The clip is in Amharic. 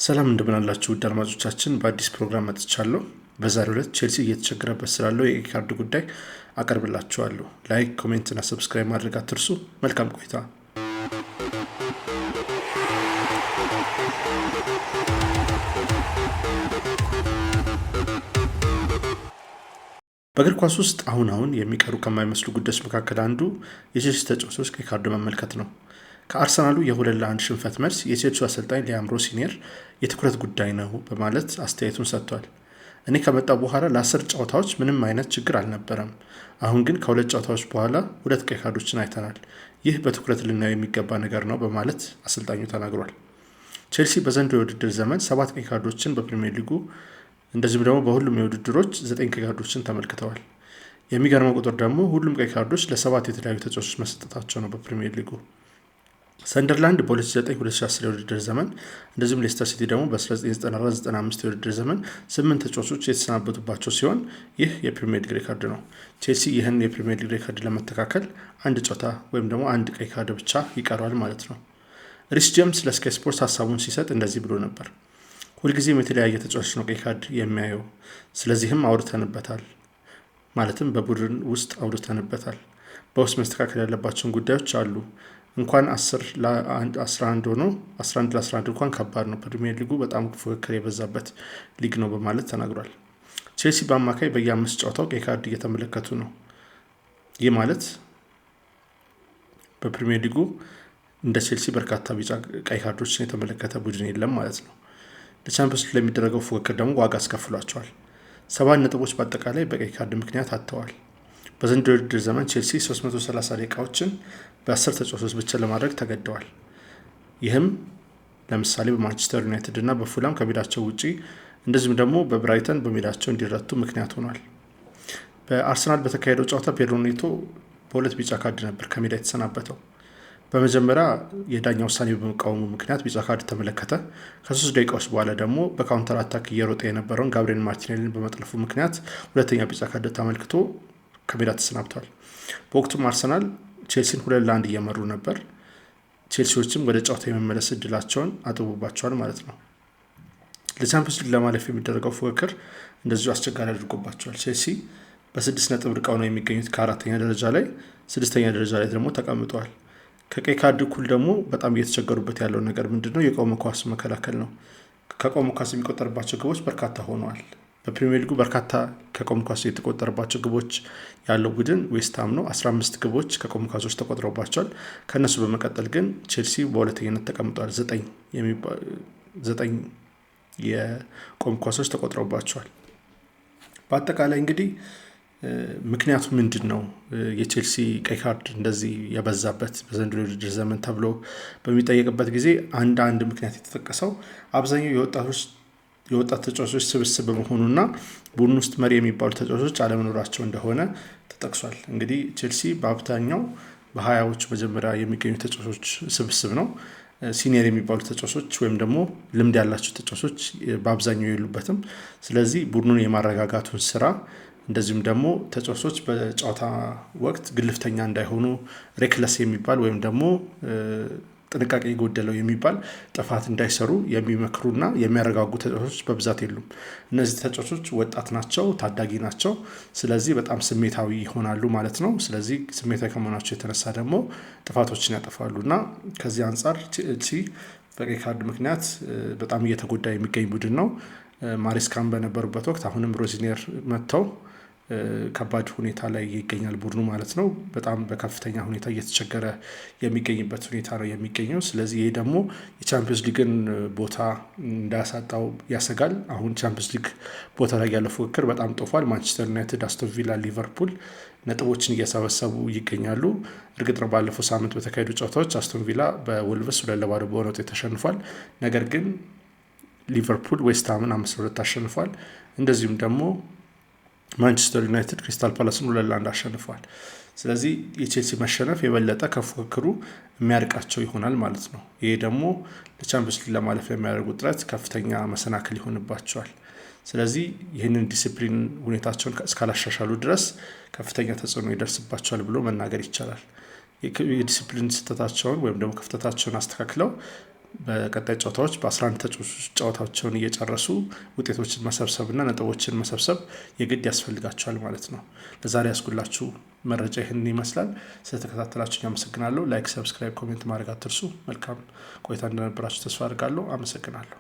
ሰላም እንደምን አላችሁ ውድ አድማጮቻችን፣ በአዲስ ፕሮግራም መጥቻለሁ። በዛሬው ዕለት ቼልሲ እየተቸገረበት ስላለው የኢካርድ ጉዳይ አቀርብላችኋለሁ። ላይክ፣ ኮሜንት እና ሰብስክራይብ ማድረግ አትርሱ። መልካም ቆይታ። በእግር ኳስ ውስጥ አሁን የሚቀሩ ከማይመስሉ ጉዳዮች መካከል አንዱ የቼልሲ ተጫዋቾች ቀይ ካርድ መመልከት ነው። ከአርሰናሉ የ2-1 ሽንፈት መልስ የቼልሲው አሰልጣኝ ሊያም ሮሲኒየር የትኩረት ጉዳይ ነው በማለት አስተያየቱን ሰጥቷል። እኔ ከመጣሁ በኋላ ለ10 ጨዋታዎች ምንም አይነት ችግር አልነበረም። አሁን ግን ከ2 ጨዋታዎች በኋላ 2 ቀይ ካርዶችን አይተናል። ይህ በትኩረት ልናየው የሚገባ ነገር ነው በማለት አሰልጣኙ ተናግሯል። ቼልሲ በዘንድሮው የውድድር ዘመን 7 ቀይ ካርዶችን በፕሪሚየር ሊጉ እንደዚሁም ደግሞ በሁሉም የውድድሮች 9 ቀይ ካርዶችን ተመልክተዋል። የሚገርመው ቁጥር ደግሞ ሁሉም ቀይ ካርዶች ለ7 የተለያዩ ተጫዋቾች መሰጠታቸው ነው። በፕሪሚየር ሊጉ ሰንደርላንድ በ2009-2010 የውድድር ዘመን እንደዚሁም ሌስተር ሲቲ ደግሞ በ1994-95 የውድድር ዘመን 8 ተጫዋቾች የተሰናበቱባቸው ሲሆን ይህ የፕሪሚየር ሊግ ሬከርድ ነው። ቼልሲ ይህን የፕሪሚየር ሊግ ሬከርድ ለመተካከል አንድ ጨዋታ ወይም ደግሞ አንድ ቀይ ካርድ ብቻ ይቀረዋል ማለት ነው። ሪስ ጄምስ ለስካይ ስፖርት ሀሳቡን ሲሰጥ እንደዚህ ብሎ ነበር። ሁልጊዜም የተለያየ ተጫዋች ነው ቀይ ካርድ የሚያየው። ስለዚህም አውርተንበታል፣ ማለትም በቡድን ውስጥ አውርተንበታል። በውስጥ መስተካከል ያለባቸውን ጉዳዮች አሉ። እንኳን 10-11 ሆኖ 11-11 እንኳን ከባድ ነው። ፕሪሚየር ሊጉ በጣም ፉክክር የበዛበት ሊግ ነው በማለት ተናግሯል። ቼልሲ በአማካይ በየ5 ጨዋታው ቀይ ካርድ እየተመለከቱ ነው። ይህ ማለት በፕሪሚየር ሊጉ እንደ ቼልሲ በርካታ ቢጫ ቀይ ካርዶችን የተመለከተ ቡድን የለም ማለት ነው። ለቻምፒዮንስ ሊግ ለሚደረገው ፉክክር ደግሞ ዋጋ አስከፍሏቸዋል። 7 ነጥቦች በአጠቃላይ በቀይ ካርድ ምክንያት አጥተዋል። በዘንድሮው የውድድር ዘመን ቼልሲ 330 ደቂቃዎችን በ10 ተጫዋቾች ብቻ ለማድረግ ተገደዋል። ይህም ለምሳሌ በማንቸስተር ዩናይትድ እና በፉላም ከሜዳቸው ውጪ እንደዚሁም ደግሞ በብራይተን በሜዳቸው እንዲረቱ ምክንያት ሆኗል። በአርሰናል በተካሄደው ጨዋታ ፔድሮ ኔቶ በ2 ቢጫ ካርድ ነበር ከሜዳ የተሰናበተው። በመጀመሪያ የዳኛ ውሳኔ በመቃወሙ ምክንያት ቢጫ ካርድ ተመለከተ። ከ3 ደቂቃዎች በኋላ ደግሞ በካውንተር አታክ እየሮጠ የነበረውን ጋብሪኤል ማርቲኔሊን በመጥለፉ ምክንያት ሁለተኛ ቢጫ ካርድ ተመልክቶ ከሜዳ ተሰናብቷል። በወቅቱም አርሰናል ቼልሲን 2-1 እየመሩ ነበር። ቼልሲዎችም ወደ ጨዋታ የመመለስ እድላቸውን አጥቦባቸዋል ማለት ነው። ለቻምፒዮንስ ሊግ ለማለፍ የሚደረገው ፉክክር እንደዚሁ አስቸጋሪ አድርጎባቸዋል። ቼልሲ በ6 ነጥብ ርቀው ነው የሚገኙት ከ4ኛ ደረጃ ላይ። 6ኛ ደረጃ ላይ ደግሞ ተቀምጠዋል። ከቀይ ካርድ እኩል ደግሞ በጣም እየተቸገሩበት ያለው ነገር ምንድነው? የቆመ ኳስ መከላከል ነው። ከቆመ ኳስ የሚቆጠርባቸው ግቦች በርካታ ሆነዋል። በፕሪሚየር ሊጉ በርካታ ከቆመ ኳስ የተቆጠረባቸው ግቦች ያለው ቡድን ዌስትሃም ነው። 15 ግቦች ከቆመ ኳሶች ተቆጥረውባቸዋል። ከእነሱ በመቀጠል ግን ቼልሲ በሁለተኝነት ተቀምጧል። 9 የቆመ ኳሶች ተቆጥረውባቸዋል። በአጠቃላይ እንግዲህ ምክንያቱ ምንድን ነው የቼልሲ ቀይ ካርድ እንደዚህ የበዛበት በዘንድሮ የውድድር ዘመን ተብሎ በሚጠየቅበት ጊዜ አንድ ምክንያት የተጠቀሰው አብዛኛው የወጣት ተጫዋቾች ስብስብ በመሆኑና ቡድን ውስጥ መሪ የሚባሉ ተጫዋቾች አለመኖራቸው እንደሆነ ተጠቅሷል። እንግዲህ ቼልሲ በአብዛኛው በ20ዎቹ መጀመሪያ የሚገኙ ተጫዋቾች ስብስብ ነው። ሲኒየር የሚባሉ ተጫዋቾች ወይም ደግሞ ልምድ ያላቸው ተጫዋቾች በአብዛኛው የሉበትም። ስለዚህ ቡድኑን የማረጋጋቱን ስራ እንደዚሁም ደግሞ ተጫዋቾች በጨዋታ ወቅት ግልፍተኛ እንዳይሆኑ ሬክለስ የሚባል ወይም ደግሞ ጥንቃቄ የጎደለው የሚባል ጥፋት እንዳይሰሩ የሚመክሩና የሚያረጋጉ ተጫዋቾች በብዛት የሉም። እነዚህ ተጫዋቾች ወጣት ናቸው፣ ታዳጊ ናቸው። ስለዚህ በጣም ስሜታዊ ይሆናሉ ማለት ነው። ስለዚህ ስሜታዊ ከመሆናቸው የተነሳ ደግሞ ጥፋቶችን ያጠፋሉ እና ከዚህ አንጻር ቼልሲ በቀይ ካርድ ምክንያት በጣም እየተጎዳ የሚገኝ ቡድን ነው። ማሬስካም በነበሩበት ወቅት አሁንም ሮዚኒየር መጥተው ከባድ ሁኔታ ላይ ይገኛል ቡድኑ ማለት ነው። በጣም በከፍተኛ ሁኔታ እየተቸገረ የሚገኝበት ሁኔታ ነው የሚገኘው። ስለዚህ ይሄ ደግሞ የቻምፒዮንስ ሊግን ቦታ እንዳያሳጣው ያሰጋል። አሁን ቻምፒዮንስ ሊግ ቦታ ላይ ያለው ፉክክር በጣም ጦፏል። ማንቸስተር ዩናይትድ፣ አስቶን ቪላ፣ ሊቨርፑል ነጥቦችን እየሰበሰቡ ይገኛሉ። እርግጥ ነው ባለፈው ሳምንት በተካሄዱ ጨዋታዎች አስቶን ቪላ በወልቭስ 2-0 በሆነ ውጤት ተሸንፏል። ነገር ግን ሊቨርፑል ዌስትሃምን 5-2 አሸንፏል። እንደዚሁም ደግሞ ማንቸስተር ዩናይትድ ክሪስታል ፓላስን 2-1 አሸንፏል። ስለዚህ የቼልሲ መሸነፍ የበለጠ ከፉክክሩ የሚያርቃቸው ይሆናል ማለት ነው። ይሄ ደግሞ ለቻምፒዮንስ ሊግ ለማለፍ የሚያደርጉ ጥረት ከፍተኛ መሰናክል ይሆንባቸዋል። ስለዚህ ይህንን ዲሲፕሊን ሁኔታቸውን እስካላሻሻሉ ድረስ ከፍተኛ ተጽዕኖ ይደርስባቸዋል ብሎ መናገር ይቻላል። የዲሲፕሊን ስህተታቸውን ወይም ደግሞ ክፍተታቸውን አስተካክለው በቀጣይ ጨዋታዎች በ11 ተጫዋቾች ጨዋታቸውን እየጨረሱ ውጤቶችን መሰብሰብና ነጥቦችን መሰብሰብ የግድ ያስፈልጋቸዋል ማለት ነው። ለዛሬ ያስኩላችሁ መረጃ ይህንን ይመስላል። ስለተከታተላችሁ አመሰግናለሁ። ላይክ፣ ሰብስክራይብ፣ ኮሜንት ማድረግ አትርሱ። መልካም ቆይታ እንደነበራችሁ ተስፋ አድርጋለሁ። አመሰግናለሁ።